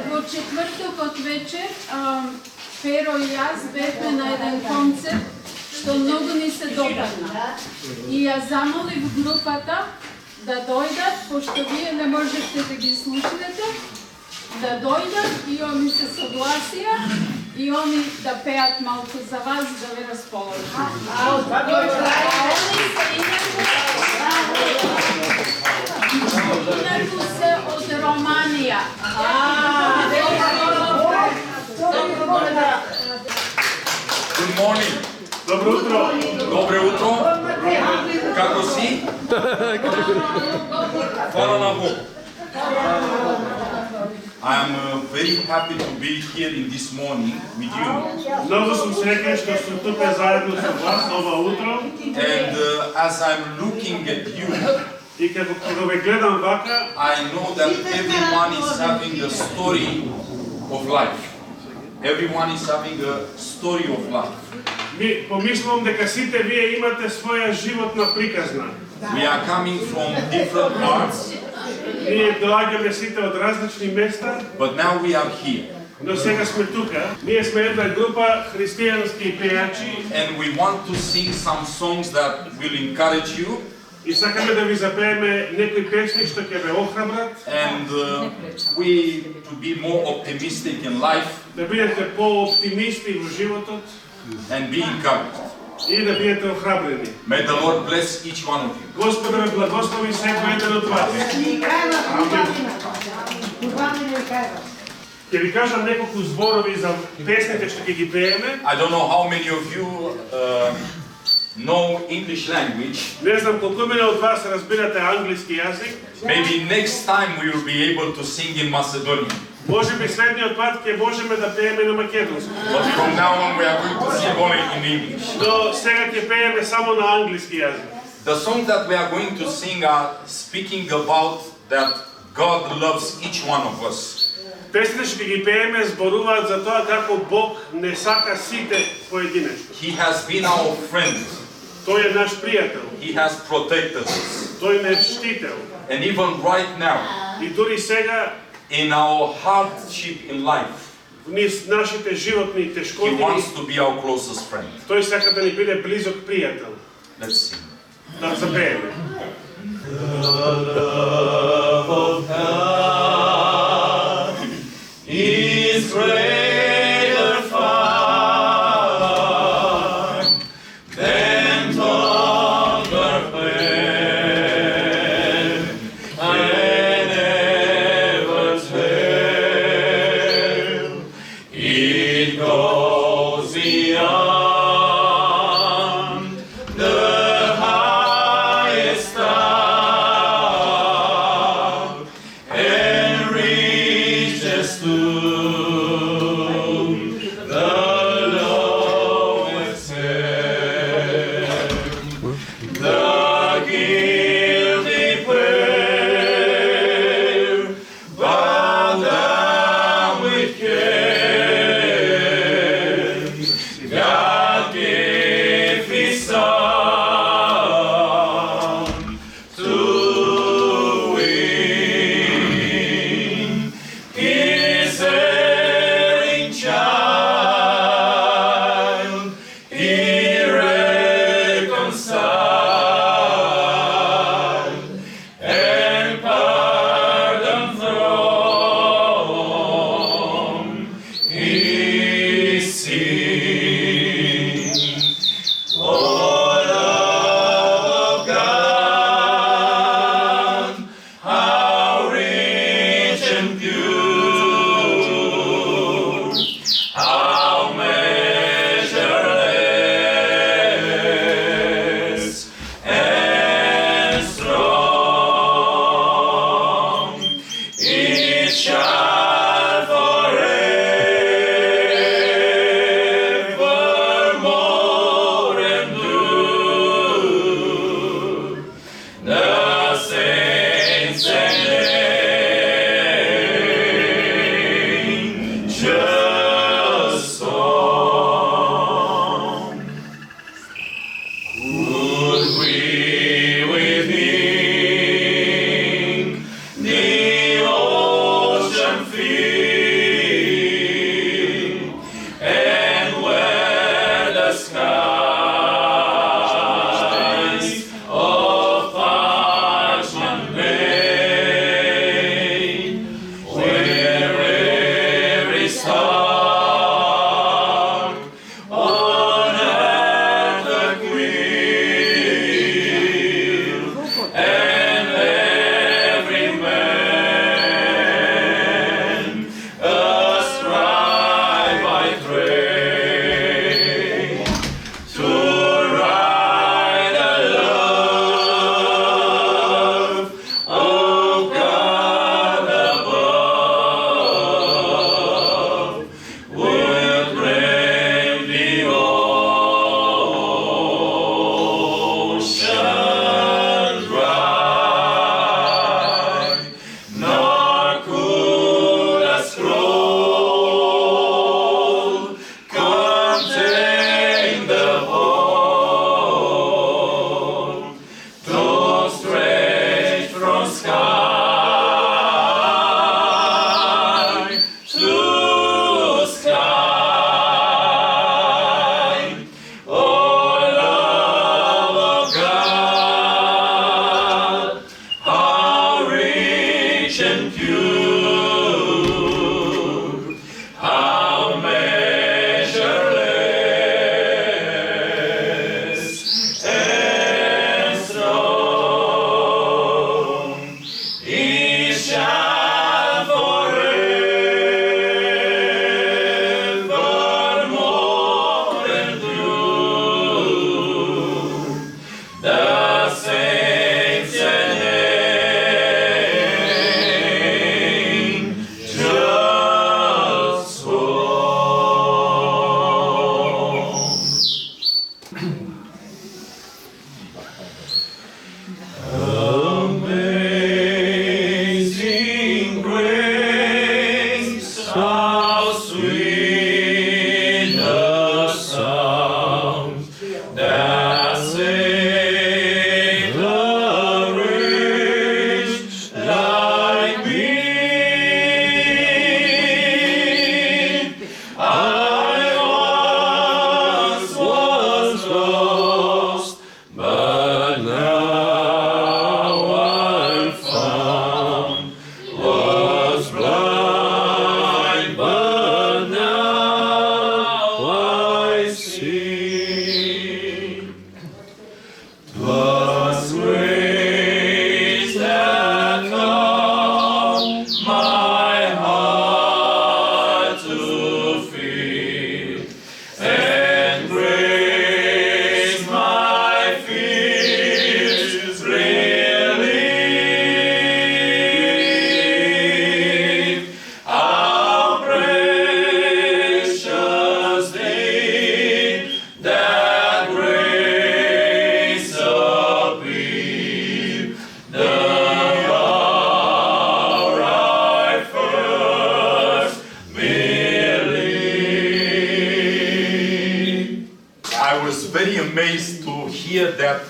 Во четвртокот вечер Перо и јас бевме на еден концерт што многу ни се допадна. И ја замолив групата да дојдат, пошто вие не можете да ги слушнете, да дојдат и они се согласија и они да пеат малку за вас, да ве расположат. Инаку се од Романија. Good morning. Добро утро. Добро утро. Како си? Фала на Бог. I am very happy to be here in this morning with you. Многу сум среќен што сум тука заедно со вас ова утро. And as I'm looking at you, И како ве гледам вака, I know that everyone is having a story of life. Everyone is having a story of life. ми помислувам дека сите вие имате своја животна приказна. We are coming from different parts, Ние доаѓаме сите од различни места, but now we are here. но сега сме тука. Ние сме една група христијански пејачи And we want to sing some songs that will encourage you и сакаме да ви запееме некои песни што ќе ве охрабрат, and we to be more optimistic in life да бидете по-оптимисти во животот and be encouraged. и да бидете охрабрени. May the Lord bless each one of you. Господ да ве благослови секој еден од вас. Ќе ви кажам неколку зборови за песните што ќе ги пееме. I don't know how many of you know English language. Не знам колку мене од вас разбирате англиски јазик. Maybe next time we will be able to sing in Macedonian. Може би следниот пат ќе можеме да пееме на македонски. But from now on we are going to sing only in English. Но сега ќе пееме само на англиски јазик. The songs that we are going to sing are speaking about that God loves each one of us. Песните што ги пееме зборуваат за тоа како Бог не сака сите поединечно. He has been our friend. Тој е наш пријател. He has protected us. Тој не штител. And even right now, И дури сега in our hardship in life, низ нашите животни He тешкоти, wants to be our closest friend. тој сака да ни биде близок пријател. Let's sing. Да запееме. Is greater far than longer pain and ever tell. It goes beyond the highest star and reaches to the lowest hell. The guilty prayer, bowed down with care, God gave His Son to win His erring child. He reconciled and pardon throne How sweet the sound that saved a wretch like me. I once was lost, but now I'm found. Was blind, but now I see. 'Twas grace that caused my heart to feel, and grace my fears relieved. How precious thing that grace appeared, the hour I first believed. I was very amazed to hear that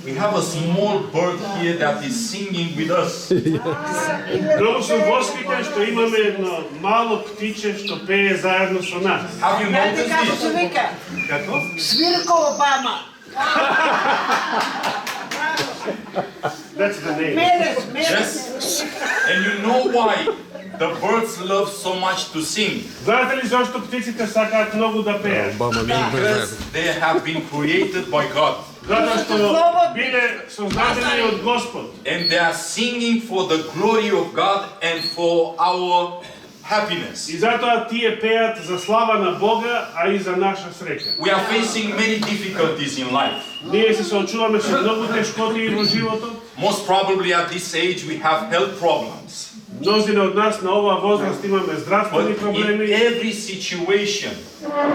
we have a small bird here that is singing with us. Многу сум восхитен што имаме едно мало птиче што пее заедно со нас. Have you noticed Како се this? вика? Како? Свирко Обама. That's the name. Мерес. Yes. And you know why the birds love so much to sing? Знаете ли зашто птиците сакаат многу да пеат? Because they have been created by God. Затоа што биле создадени од Господ. And they are singing for the glory of God and for our happiness. И затоа тие пеат за слава на Бога, а и за наша среќа. We are facing many difficulties in life. Ние се соочуваме со многу тешкоти во животот. Most probably at this age we have health problems. Мнозина од нас на оваа возраст имаме здравствени But in проблеми, every situation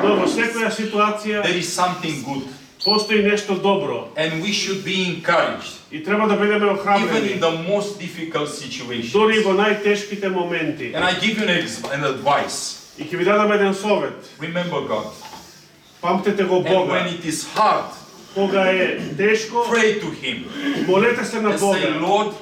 но во секоја ситуација there is something good. постои нешто добро And we should be encouraged. и треба да бидеме Even in охрабрени, the most difficult дури situations. во најтешките моменти. And I give you an advice. И ќе ви дадам еден совет. Remember God. Памтете го And when Бога. it is hard, Кога е тешко, pray to Him. молете се на And say, Бога Lord,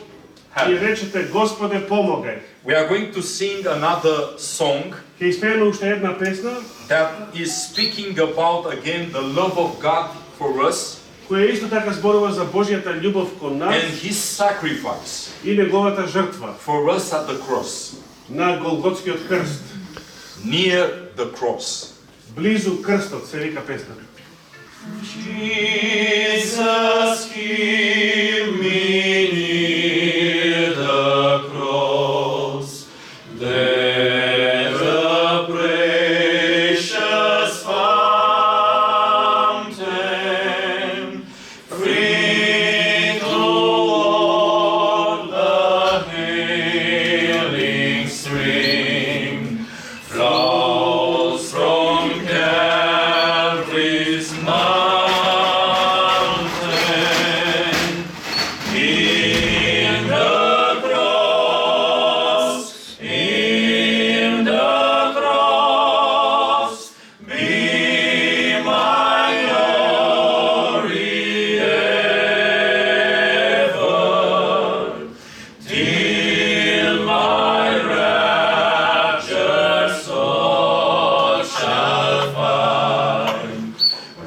и help. речете Господе помогај. We are going to sing another song Ќе испееме уште една песна that is speaking about again the love of God for us која исто така зборува за Божјата љубов кон нас and His sacrifice и неговата жртва for us at the cross, на Голготскиот крст. near the cross. Близу крстот се вика песната. Jesus, keep me near the cross, there the precious fountain, free toward the healing stream, flows from Calvary's mountain. In the cross, be my glory ever, till my raptured soul shall find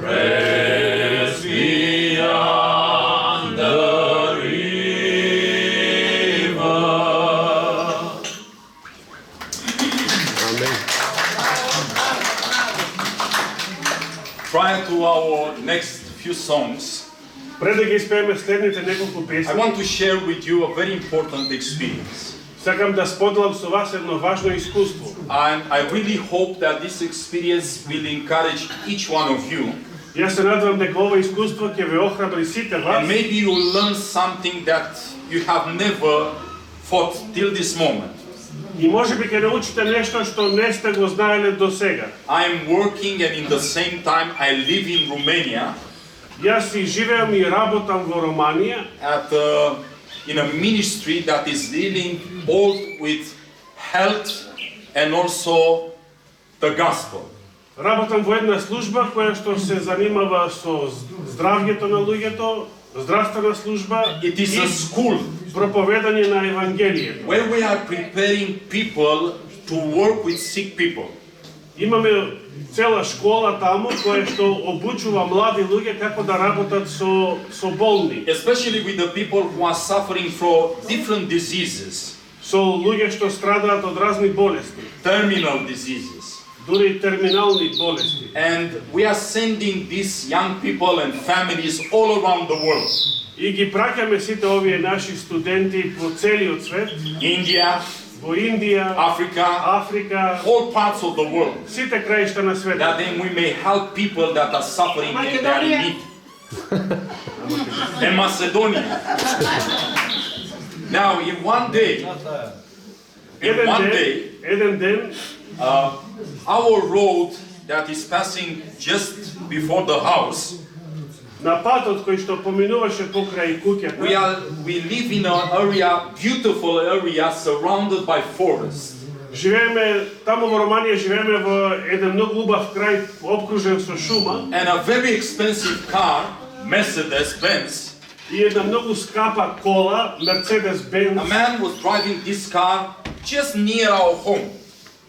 rest beyond the river. Prior to our next few songs, Пред да ги испееме следните неколку I песни, want to share with you a very important experience. сакам да споделам со вас едно важно искуство. And I really hope that this experience will encourage each one of you. Јас се надевам дека ова искуство ќе ве охрабри сите вас And maybe you will learn something that you have never thought till this moment. и можеби ќе научите нешто што не сте го знаеле до сега. I am working and in the same time I live in Romania Јас и живеам и работам во Романија in a ministry that is dealing both with health and also the gospel. Работам во една служба која што се занимава со здравјето на луѓето, здравствена служба It is a school проповедање на Евангелието. where we are preparing people to work with sick people. Имаме цела школа таму која што обучува млади луѓе како да работат со болни, Especially with the people who are suffering from different diseases, со луѓе што страдаат од разни болести, terminal diseases. дури терминални болести. And we are sending these young people and families all around the world. И ги праќаме сите овие наши студенти по целиот свет, India, во Индија, Africa, Африка, all parts of the world. сите краишта на That светот. then we may help people that are suffering and they are in need. And Macedonia. Now, in one day, Еден ден, our road that is passing just before the house, на патот кој што поминуваше покрај куќата, we live in an area, beautiful area, surrounded by forest. живееме таму во Романија, живееме во еден многу убав крај опкружен со шума And a very expensive car, Mercedes-Benz, и една многу скапа кола, Мерцедес a Бенц. man was driving this car just near our home.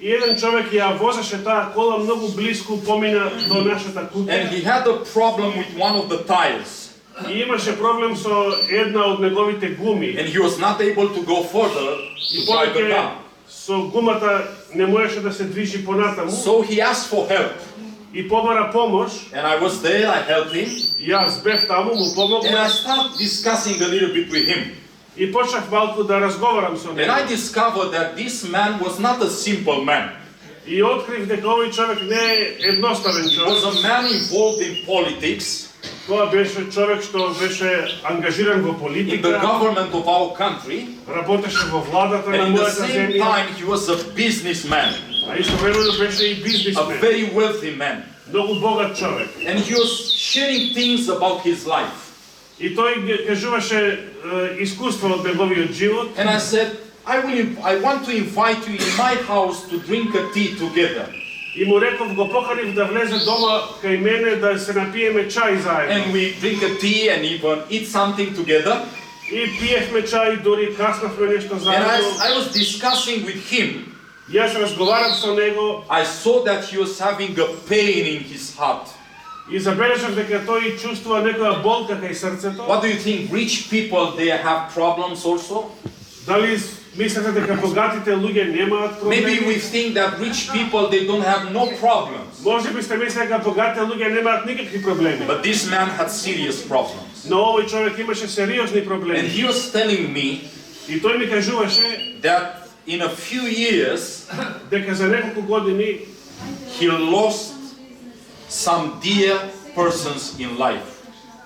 И еден човек ја возеше таа кола многу блиску помина до нашата And куќа he had a problem with one of the tires. и имаше проблем со една од неговите гуми. And he was not able to go further И to drive the повеќе car. со гумата не можеше да се движи понатаму So he asked for help. и побара помош. And I was there, I helped him. Јас бев таму, му And I помогнав started discussing a little bit with him. и почнав малку да разговарам со And I него. discovered that this man was not a simple man. И открив дека овој човек не е едноставен He човек. was a man involved in politics, Тоа беше човек што беше ангажиран во in the политика, government of our country, работеше во владата на and in the мојата same земја, time he was a businessman, а истовремено беше и a бизнисмен, very wealthy man. многу богат човек. And he was sharing things about his life. И тој ги кажуваше искуство од неговиот живот. And I said, I want to invite you in my house to drink a tea together. И му реков, го поканив да влезе дома кај мене да се напиеме чај заедно. And we drink a tea and even eat something together. И пиевме чај, дури каснавме нешто And заедно. I was discussing with him. Јас разговарав со него I saw that he was having a pain in his heart. и забележав дека тој чувствува некоја болка кај срцето. What do you think? Rich people, they have problems also? Дали мислите дека богатите луѓе немаат Maybe we проблеми? think that rich people, they don't have no problems. Може би сте мислели дека богатите луѓе немаат никакви проблеми. But this man had serious problems. Но овој човек имаше сериозни And проблеми. he was telling me И тој ми кажуваше that in a few years, дека за неколку години he lost some dear persons in life.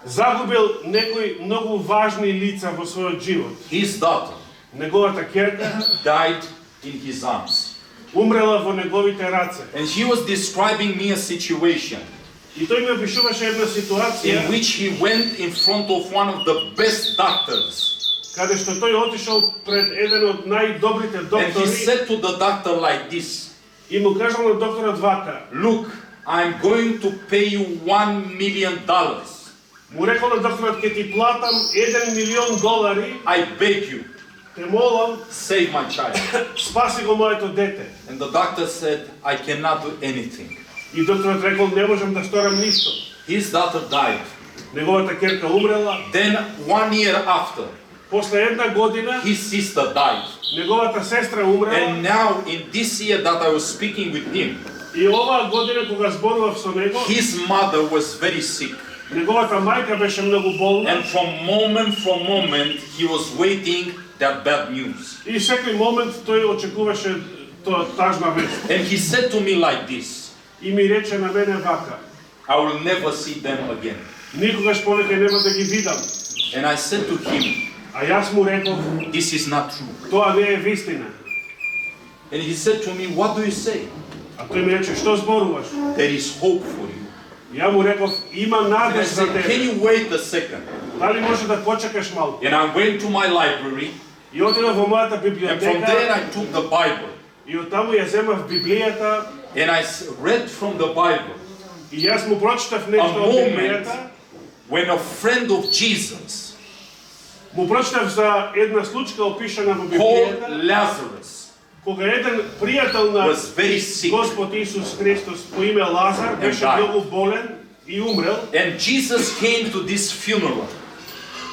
загубил некои многу важни лица во својот живот. His daughter Неговата ќерка died in his arms. умрела во неговите раце. And he was describing me a situation И тој ми опишуваше една in ситуација which he went in front of one of the best doctors. каде што тој отишол пред еден од најдобрите And he доктори said to the doctor like this, и му кажал на докторот вака. look, I'm going to pay you $1 million. Му рекол на докторот ќе ти платам $1 милион. I beg you, Те молам, save my child. спаси го моето дете. And the doctor said, I cannot do anything. И докторот рекол, не можам да сторам ништо. His daughter died. Неговата ќерка умрела. Then 1 year after, После една година, his sister died. неговата сестра умрела. And now in this year that I was speaking with him, И оваа година кога зборував со него, his mother was very sick. неговата мајка беше многу болна. And from moment, he was waiting that bad news. И секој момент тој очекуваше тоа тажна вест. And he said to me like this, И ми рече на мене вака: I will never see them again. никогаш повеќе нема да ги видам. And I said to him, А јас му реков, this is not true. тоа не е вистина. And he said to me, what do you say? А тој ми рече, што зборуваш? There is hope for you. Ја му реков, има And I надеж за said, can тебе. you wait a second? Дали може да почекаш малку? And I went to my library, И отидов во мојата and from there библиотека I took the Bible. И оттаму ја земав Библијата and I read from the Bible и јас му прочитав a нешто од moment Библијата. when a friend of Jesus Му прочитав за една случка опишана во called Библијата, Lazarus кога еден пријател на was very sick, Господ Исус Христос по име Лазар беше died. многу болен и умрел. and Jesus came to this funeral,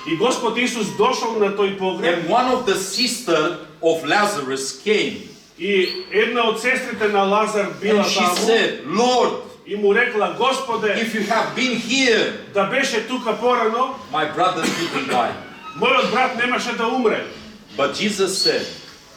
И Господ Исус дошол на тој погреб and one of the sisters of Lazarus came, и една од сестрите на Лазар била and she таму said, Lord, и му рекла: Господе, if you have been here, да беше тука порано, my brother didn't die. мојот брат немаше да умре. But Jesus said,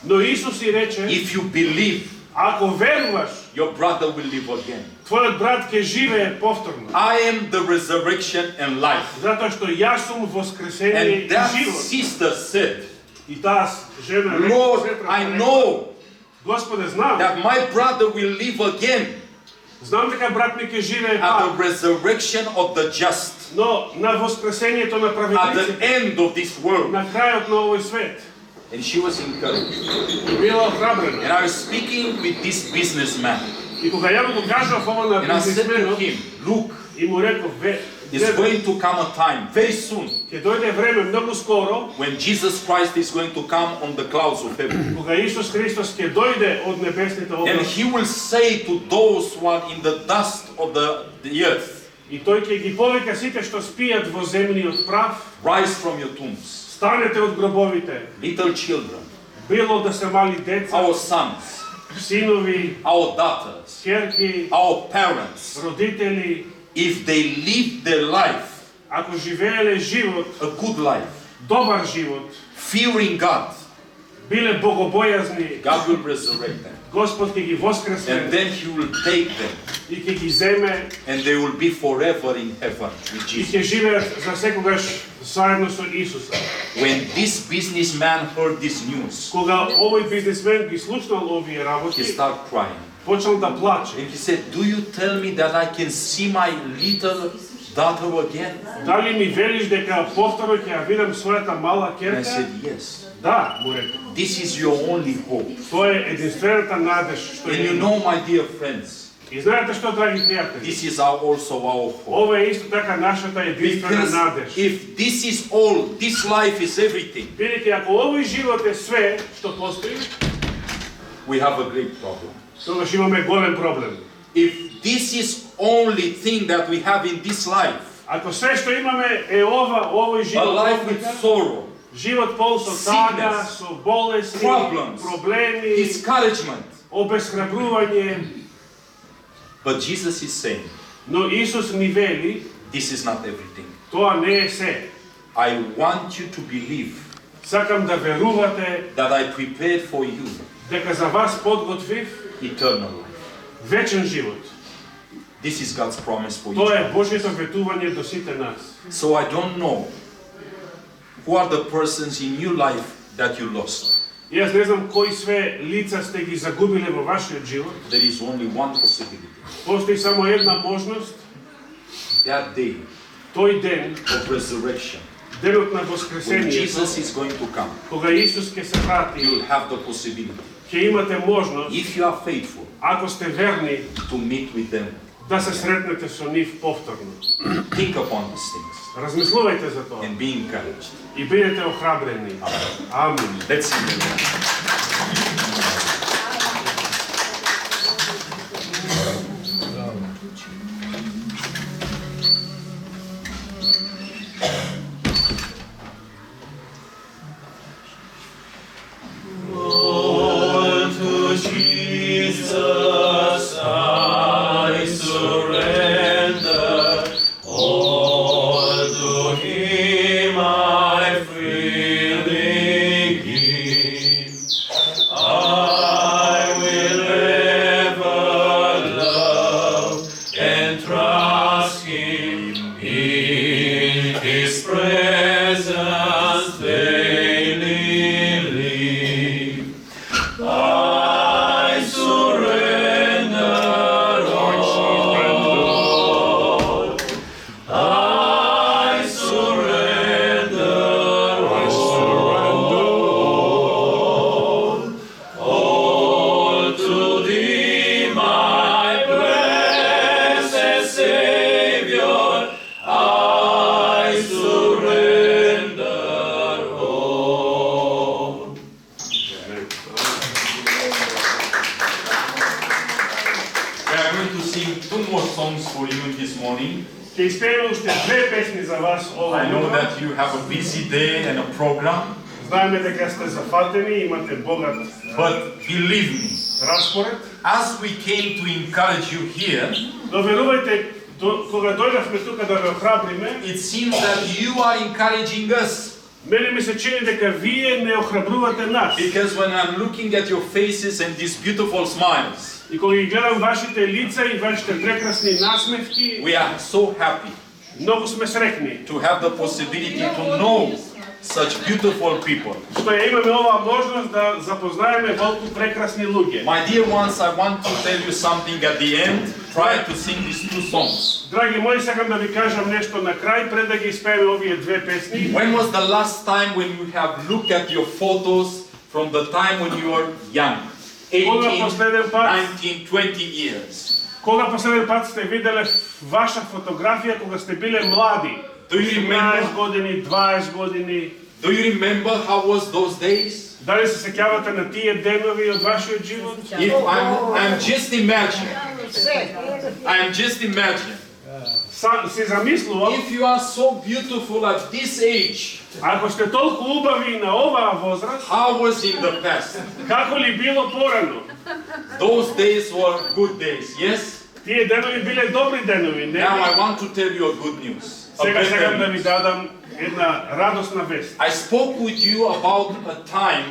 Но Исус и рече: if you believe, ако веруваш, your brother will live again. твојот брат ќе живее повторно. I am the resurrection and life. Затоа што јас сум воскресение и And that живот. sister said, И таа жена рекла: Lord, сестра I рекла, know Господе, знам, that my brother will live again знам дека брат ми ќе живее at the пак, resurrection of the just, но на воскресението на at the праведниците, end of this world. на крајот на овој свет, And she was encouraged. и била охрабрена. And I was speaking with this businessman, И кога ја му кажав ова на and I said to бизнисменот, him, look, и му реков: it's going to come a time very soon ќе дојде време многу скоро, when Jesus Christ is going to come on the clouds of heaven. кога Исус Христос ќе дојде од небесните And облаци, he will say to those who are in the dust of the earth, и тој ќе ги повика сите што спијат во земниот прав: rise from your tombs, станете од гробовите, little children, било да се мали деца, our sons, синови, our daughters, ќерки, our parents, родители, if they live their life, ако живееле живот, a good life, добар живот, fearing God, биле богобојазни, God will resurrect them. Господ ќе ги And воскресне then he will take them, и ќе ги земе and they will be forever in heaven with и Jesus. ќе живеат за секогаш заедно со Исуса. When this businessman heard this news, Кога овој бизнисмен ги слушнал овие he работи, started crying. почнал да плаче. And he said, do you tell me that I can see my little daughter again? Дали ми велиш дека повторно ќе ја видам својата мала And I ќерка? said, yes. Да, му рекол. This is your only hope. Тоа е единствената надеж што And ја you има. know, my dear friends, И знаете што, драги пријатели? this is also our hope. Ова е исто така нашата единствена Because надеж. if this is all, this life is everything, Бидејќи ако овој живот е све што постои, we have a great problem. тогаш имаме голем проблем. If this is only thing that we have in this life, Ако све што имаме е овој a живот, life with sorrow, живот пол со тага, sickness, со болести, problems, проблеми, discouragement, обесхрабрување, but Jesus is saying, но Исус ни вели, this is not everything. тоа не е се. I want you to believe Сакам да верувате that I prepared for you дека за вас подготвив eternal life. вечен живот. This is God's promise for Тоа you. е Божјето ветување до сите нас. So I don't know who are the persons in your life that you lost. Јас не знам кои све лица сте ги загубиле во вашиот живот. There is only one possibility. Постои само една можност, That day тој ден, of resurrection, денот на when воскресението, Jesus is going to come, кога Исус ќе се врати, you will have the possibility, ќе имате можност, if you are faithful, ако сте верни, to meet with them. да се сретнете со нив повторно. Think upon these things Размислувајте за тоа and be encouraged. и бидете охрабрени. Амин. Let's sing the Lord. To Jesus I surrender, all to Him I freely give. I will ever love and We are going to sing 2 more songs for you this morning. Ќе испееме уште 2 песни за вас ова I know утро. that you have a busy day and a program, Знаеме дека сте зафатени, имате богат but believe me, распоред. as we came to encourage you here, Но верувајте, кога дојдовме тука да ве охрабриме, it seems that you are encouraging us. мене ми се чини дека вие не охрабрувате нас. Because when I'm looking at your faces and these beautiful smiles, И кога ги гледам вашите лица и вашите прекрасни насмевки, we are so happy многу сме среќни to have the possibility to know such beautiful people. што ја имаме оваа можност да запознаеме толку прекрасни луѓе. My dear ones, I want to tell you something at the end. Try to sing these 2 songs. Драги мои, сакам да ви кажам нешто на крај пред да ги испееме овие 2 песни. When was the last time when you have looked at your photos from the time when you were young? 18, 19, 20 years. Кога последен пат сте виделе ваша фотографија кога сте биле млади? Do you remember? 18 години, 20 години. Do you remember how was those days? Дали се сеќавате на тие денови од вашиот живот? If I'm just imagine. Си замислувам, If you are so beautiful at this age, ако сте толку убави на оваа возраст, how was in the past? како ли било порано? Those days were good days, yes? Тие денови биле добри денови, не? Now I want to tell you a good news. A Сега better сакам да ви news. дадам една радосна вест. I spoke with you about a time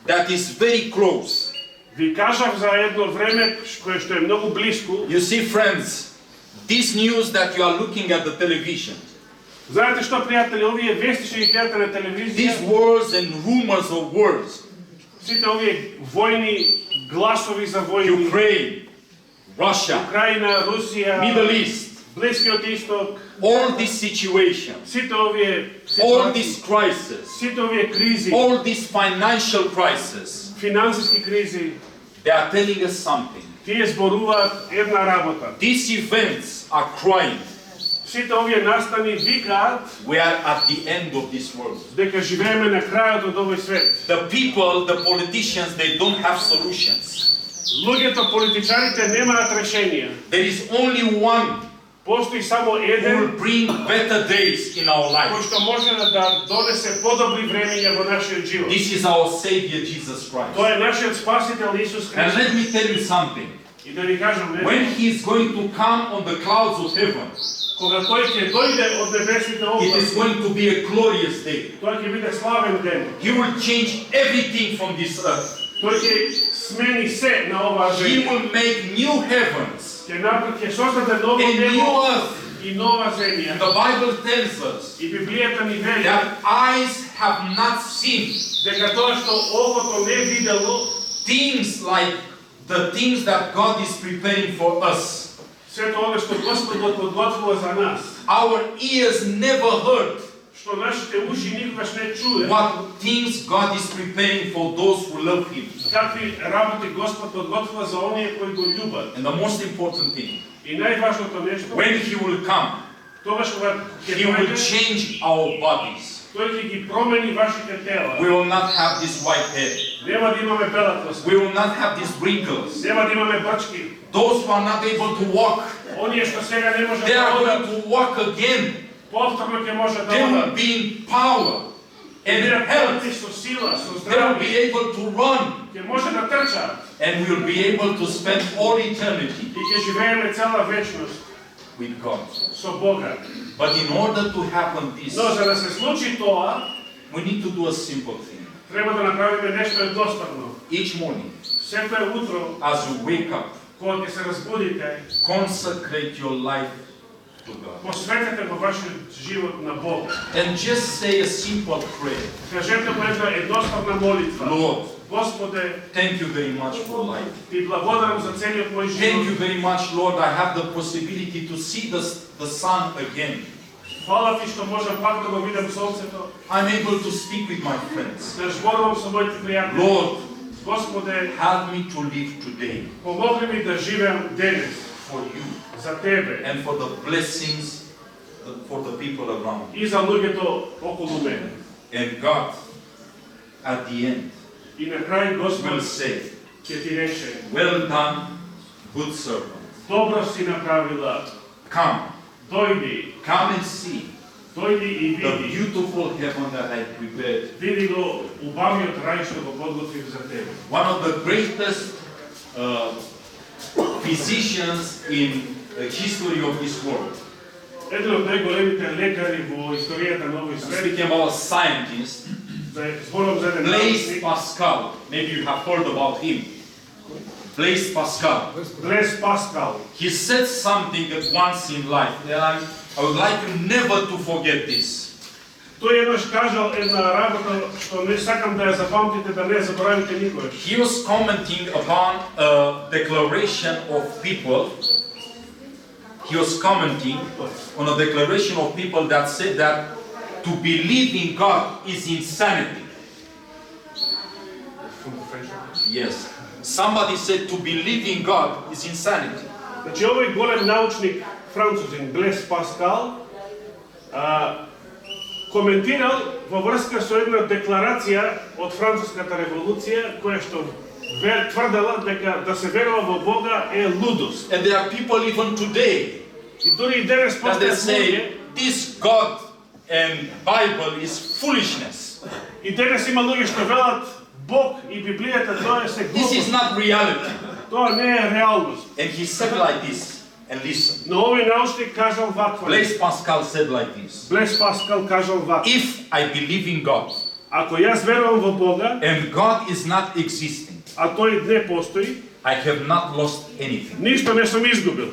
that is very close. Ви кажав за едно време кое што е многу блиску. You see, friends, this news that you are looking at the television, Знаете што, пријатели, овие вести што ги гледате на телевизија, these words and rumors of wars, сите овие војни гласови за војни, Ukraine, Russia, Украина, Русија, Middle East, Блискиот Исток, all these situations, сите овие all ситуации, these crises, сите овие кризи, all these financial crises, финансиски кризи, they are telling us something. тие зборуваат една работа. These events are crying. Сите овие настани викаат We are at the end of this world. дека живееме на крајот од овој свет. The people, the politicians, they don't have solutions. Луѓето, политичарите немаат решенија. There is only one Постои само who will еден bring better days in our кој life. што може да донесе подобри времења во нашиот живот. This is our Savior Jesus Christ. Тоа е нашиот спасител Исус And Христос. let me tell you something. И да ви кажам нешто, When He is going to come on the clouds of heaven, кога тој ќе дојде од небесните it is области, going to be a glorious day. тоа ќе биде славен ден. He will change everything from this earth. Тој ќе смени се на оваа He земја. will make new heavens Ќе создаде ново and new небо earth. и нова And земја. the Bible tells us И Библијата ни вели that eyes have not seen дека тоа што окото не видело, things like the things that God is preparing for us. сето она што Господ го подготвува за нас, Our ears never heard што нашите уши никогаш не чуе, what things God is preparing for those who love Him. какви работи Господ подготвува за оние кои го љубат. And the most important thing, И најважното нешто, when He will come, тогаш кога ќе He will дојде, change our bodies. тој ќе ги промени вашите тела. We will not have this white hair. Нема да имаме бела коса, We will not have these wrinkles. нема да имаме брчки. Those who are not able to walk, Оние што сега не може they да are одат, going to walk again. повторно ќе може да They will одат. be in power and Бидат health. со сила, со They will be здравје, able to run. ќе може да трчаат And we will be able to spend all eternity и ќе живееме цела вечност with God. со Бога. But in order to happen this, Но за да се случи тоа, we need to do a simple thing. треба да направиме нешто едноставно. Each morning, Секое утро, as you wake up, кога ќе се разбудите, consecrate your life to God. посветете го вашиот живот на Бог. And just say a simple prayer. Кажете му една едноставна молитва. Lord, Господе, thank you very much for life. ти благодарам за целиот мој Thank you живот. very much, Lord. I have the possibility to see the sun again. Фала ти што можам пак да го видам сонцето, I'm able to speak with my friends. да зборувам со моите пријатели. Lord, Господе, help me to live today помогни ми да живеам денес for you за Тебе and for the blessings for the people around. и за луѓето околу мене. And God, at the end, И на крај will Господ say, ќе ти рече: well done, good servant. Добро си направила. Come. Дојди. Come and see Дојди и the види. beautiful heaven that I prepared. Види го убавиот рај што го подготвив за тебе. One of the greatest physicians in the history of this world. Еден од најголемите лекари во историјата на овој свет, Speaking about scientists, зборувам за еден Blaise научник, Pascal. Maybe you have heard about him. Blaise Pascal. Блез Паскал. He said something at once in life, and I would like you never to forget this. Тој еднаш кажал една работа што не сакам да ја запамтите, да не ја заборавите никогаш. He was commenting upon a declaration of people. He was commenting on a declaration of people that said that to believe in God is insanity. Yes. Somebody said to believe in God is insanity. Значи овој голем научник французин Блез Паскал коментирал во врска со една декларација од француската револуција која што тврдела дека да се верува во Бога е лудост. And there are people even today И дури и денес that they постојат луѓе, say this God and Bible is foolishness. и денес има луѓе што велат Бог и Библијата тоа е се This is глупост. not reality. Тоа не е реалност. And he said like this, and listen. Но овој научник кажал вакво. Blaise Pascal said like this. Блез Паскал кажал вакво. If I believe in God Ако јас верувам во Бога, and God is not existing, а тој не постои, I have not lost anything. ништо не сум изгубил.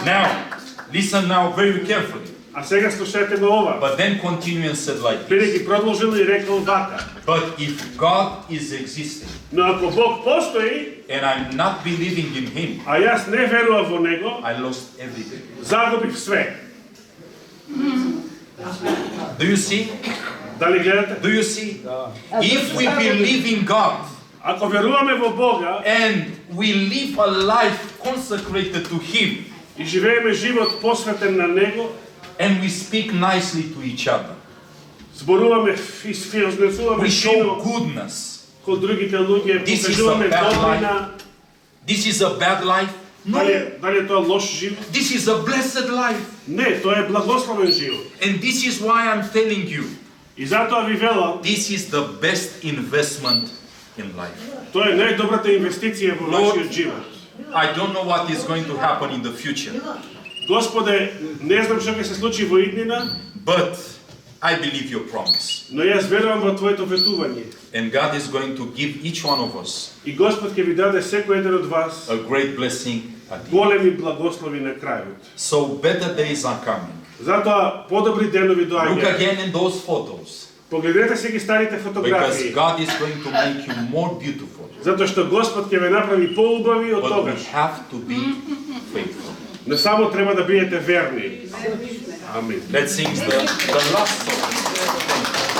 Now, listen now very carefully. А сега слушајте го ова. But then continue and said like this. Бидејќи продолжил и рекол вака. But if God is existing Но ако Бог постои, and I'm not believing in Him, а јас не верувам во Него, I lost everything. загубив све. Do you see? Дали гледате? Do you see? If we believe in God Ако веруваме во Бога and we live a life consecrated to Him и живееме живот посветен на Него, and we speak nicely to each other, зборуваме и изнесуваме we show фино goodness. кон другите луѓе, This is покажуваме a bad добрина. This is a bad life? No. Дали е тоа лош живот? This is a blessed life. Не, тоа е благословен живот. And this is why I'm telling you, И затоа ви велам, this is the best investment in life. тоа е најдобрата инвестиција во Lord, вашиот живот. I don't know what is going to happen in the future, Господе, не знам што ќе се случи во иднина, but I believe your promise. но јас верувам во твоето ветување. And God is going to give each one of us И Господ ќе ви даде секој еден од вас a great blessing at the end. големи благослови на крајот. So better days are coming. Затоа подобри денови Look доаѓаат. again in those photos, Погледнете си ги старите because фотографии, God is going to make you more beautiful. затоа што Господ ќе ве направи поубави од But we тогаш. have to be faithful. Но само треба да бидете верни. Амин. Let's sing the last song.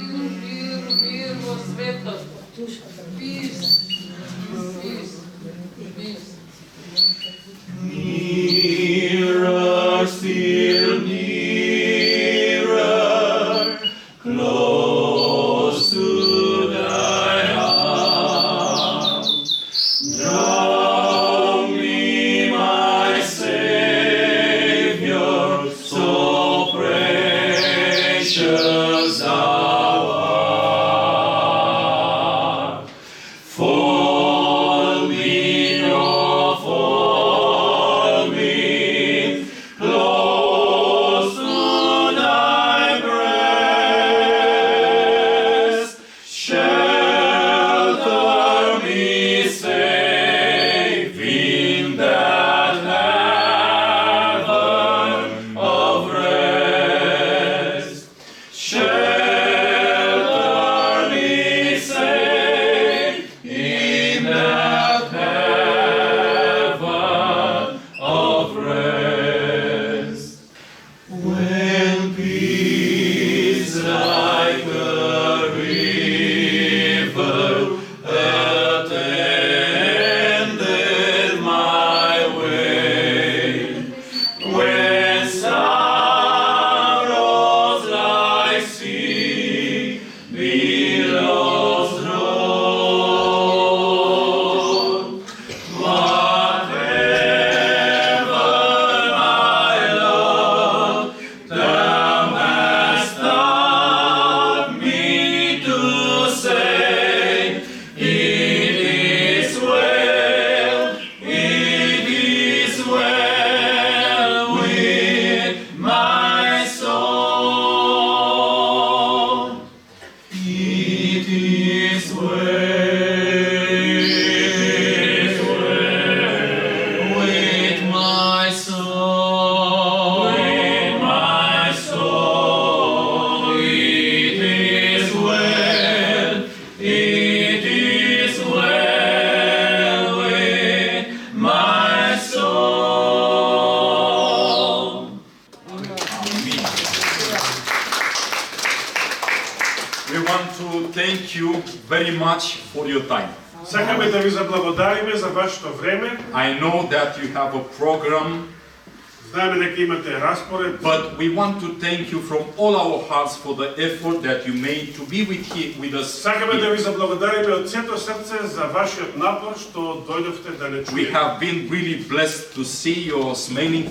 Мир во светот. Peace. Nearer, still nearer, close to thy heart. Draw me, my Savior, so precious thou art. Fall me, oh, fall with my soul. With my soul, it is well. It is well with my soul. We want to thank you very much for your time. Сакаме да ви заблагодариме за вашето време. I know that you have a program, Знаеме дека имате распоред, but we want to thank you from all our hearts for the effort that you made to be with us. сакаме да ви заблагодариме од сето срце за вашиот напор што дојдовте да не We чуете. have been really blessed to see your smiling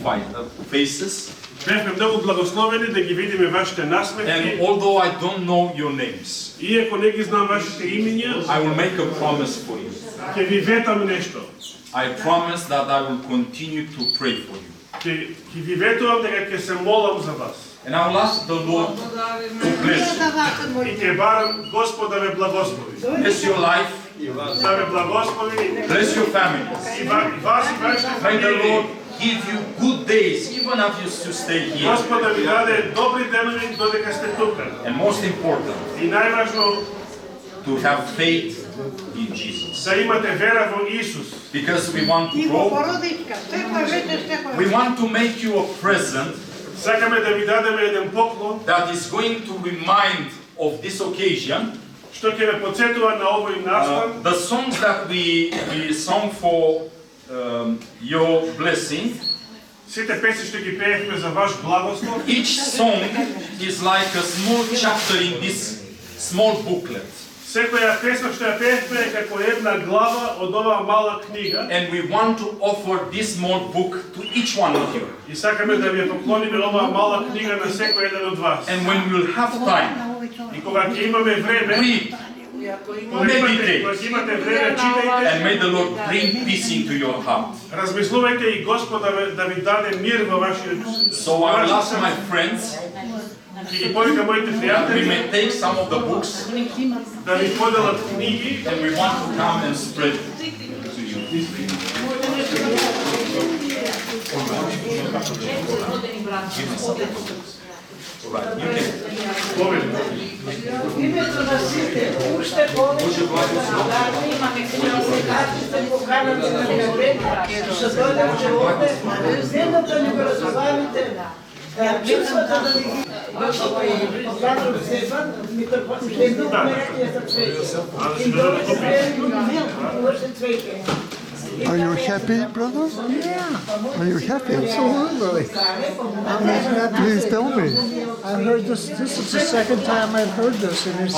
faces. Бевме многу благословени да ги видиме вашите насмевки. And although I don't know your names, Иако не ги знам вашите имиња, I will make a promise for you. ќе ви ветам нешто. I promise that I will continue to pray for you. Ќе ви ветувам дека ќе се молам за вас. And I will ask the Lord to bless you. И ќе барам Господ да ве благослови. Bless your life, Да ве благослови bless your families. и вас и вашите May the фамилии. Lord give you good days, even if you to stay here. Господ да ви даде добри денови додека сте тука. And most important, И најважно to have faith in Jesus. да имате вера во Исус. Because we want to grow. We want to make you a present Сакаме да ви дадеме еден поклон that is going to remind of this occasion. што ќе ве потсетува на овој настан. The songs that we sung for your blessing, Сите песни што ги пеевме за ваш благослов, each song is like a small chapter in this small booklet. секоја песна што ја пеевме е како една глава од оваа мала книга. And we want to offer this small book to each one of you. И сакаме да ви ја поклониме оваа мала книга на секој еден од вас. And when we'll have time, И кога ќе имаме време, read, кога ќе имате време, читајте, and may the Lord bring peace into your heart. размислувајте и Господ да ви даде мир во вашиот. So I will ask my friends, Ќе ги повикам моите we пријатели may take some of the books, да ви поделат книги. and we want to come and spread to you. All right, you can. Името на сите, уште повеќе благодарни, имаме катите поканати на Беорет, што се дојдете овде, земната ни го разговарите, чувствата да ни ги Братор Стефан, уште едно мерење за цвеќе. И довеќе цвеќе. Are you happy, brother? Yeah, Are you happy? absolutely. I'm happy. Please tell me. I've heard this. This is the second time I've heard this, and it's,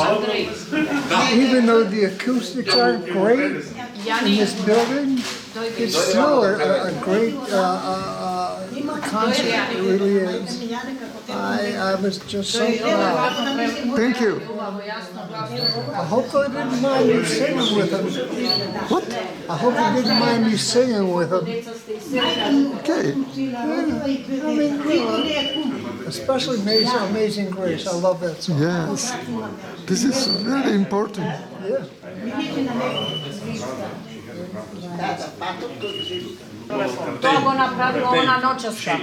even though the acoustics aren't great in this building, it's still a great concert. It really is. I was just so proud. Thank you. I hope they didn't mind me singing with them. What? I hope they didn't mind me singing with them. Okay. I mean, especially Amazing Grace. I love that song. Yes. This is very important. Yeah. Тоа го направила она ноческа.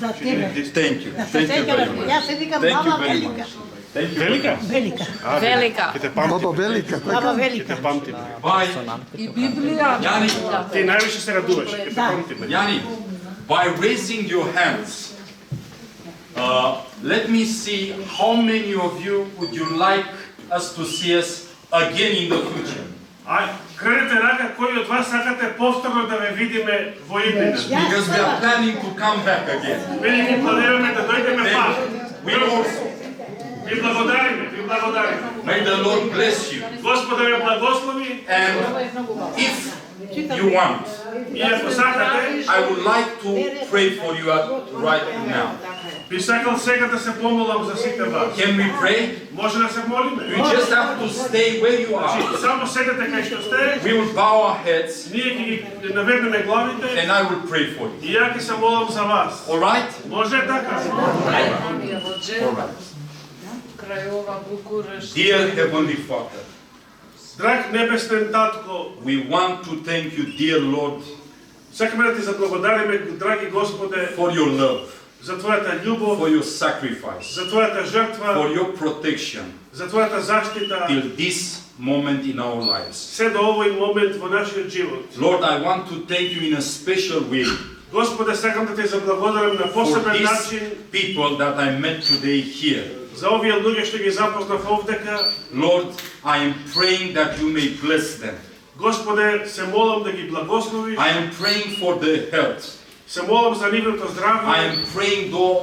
За тебе. Thank you. Thank you very much. Јас се викам Thank you Баба very Велика. much. Thank you. Velika. Велика. Велика. Baba Velika. Баба Велика. By И Библија. Yani, Ти највише се радуваш, ќе те памтиме. Yani, by raising your hands, let me see how many of you would you like us to see us again in the future. Ај, крадете рака, кој од вас сакате повторно да ве видиме во иднина? Because we are planning to come back again. Вели ги планираме да дојдеме пак. We also. Ви благодариме, ви благодариме. May the Lord bless you. Господ да ве благослови. And if you want, И ако сакате, I would like to pray for you right now. би сакал сега да се помолам за сите вас. Can we pray? Може да се молиме? You just have to stay where you are. Само седете кај што сте, We will bow our heads ние ќе ги наведеме главите and I will pray for you. и ја ќе се молам за вас. All right? Може така? All right. Dear Heavenly Father, Драг небесен татко, we want to thank you, dear Lord, сакаме да ти заблагодариме, драги Господе, for your love, за твојата љубов, for your sacrifice, за твојата жртва, for your protection за твојата заштита, till this moment in our lives. се до овој момент во нашиот живот. Lord, I want to thank you in a special way Господе, сакам да ти заблагодарам на for посебен these начин people that I met today here. за овие луѓе што ги запознав овдека. Lord, I am praying that you may bless them. Господе, се молам да ги благословиш. I am praying for their health. Се молам за нивното I здравје. am praying, though,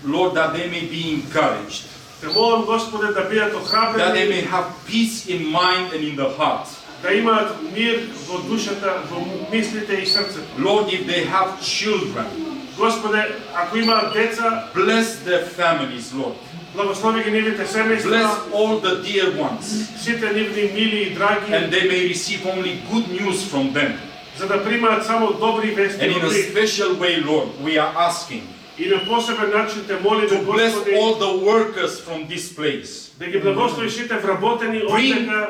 Lord, that they may be encouraged, Те молам, Господе, да бидат that they охрабрени, may have peace in mind and in the heart. да имаат мир во душата, во мислите и срцето. Lord, if they have children, Господе, ако имаат деца, bless their families, Lord. благослови ги нивните Bless семејства, all the dear ones, сите нивни мили и драги, and they may receive only good news from them. за да примаат само добри вести And in од a нив. special way, Lord, we are asking И на посебен начин те молиме, to bless Господи, all the workers from this place. да ги благословиш сите вработени овдека,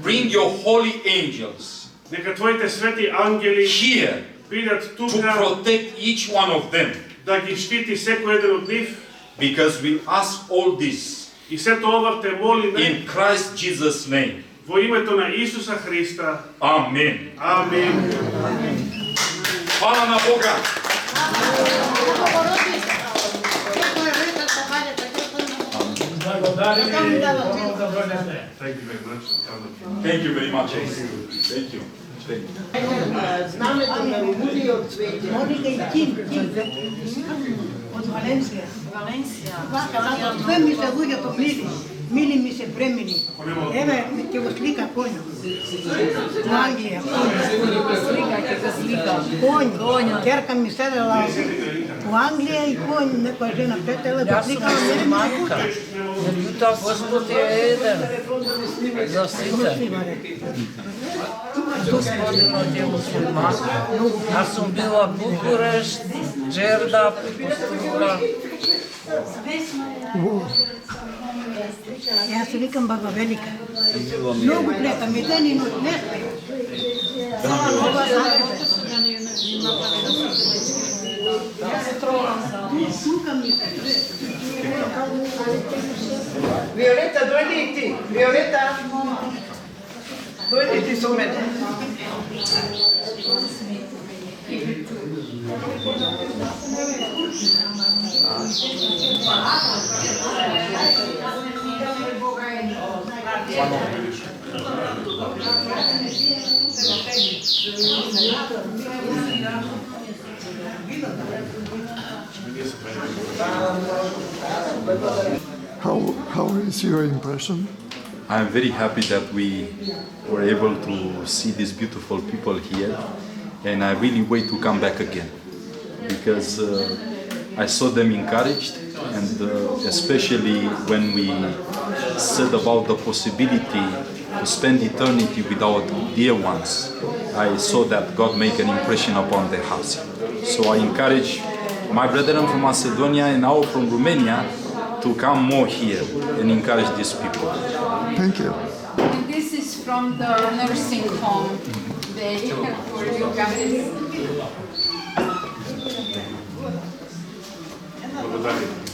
Bring your holy angels нека твоите свети ангели here бидат to тука, protect each one of them, да ги штити секој еден од нив. because we ask all this И сето ова те молиме in Christ Jesus' name. во името на Исуса Христа. Amen. Амин. Hvala na Boga. Thank you very much. Thank you. Знамето на Румуниот цвеќе. Моника и Тим, од Валенсија. Све ми се луѓето мили, мили ми се премили. Еве, ќе го слика коњ. Во Англија. Коњ, керка ми седела во Англија и коњ, некоја жена претела да слика на мене ми се кута. Меѓутоа Господ е еден за сите. Господинот е мусулман. Аз сум била Букурешт, Джерда, Пострука. Јас се викам Баба Велика. Многу плета, меден и ноќ не спе. Виолета, дојди и ти. Виолета, дојди ти со мене. How is your impression? I am very happy that we were able to see these beautiful people here, and I really wait to come back again because I saw them encouraged, and especially when we said about the possibility to spend eternity with our dear ones, I saw that God make an impression upon their hearts. So I encourage my brethren from Macedonia and now from Romania to come more here and encourage these people. Thank you. And this is from the nursing home day for you guys. Благодарим.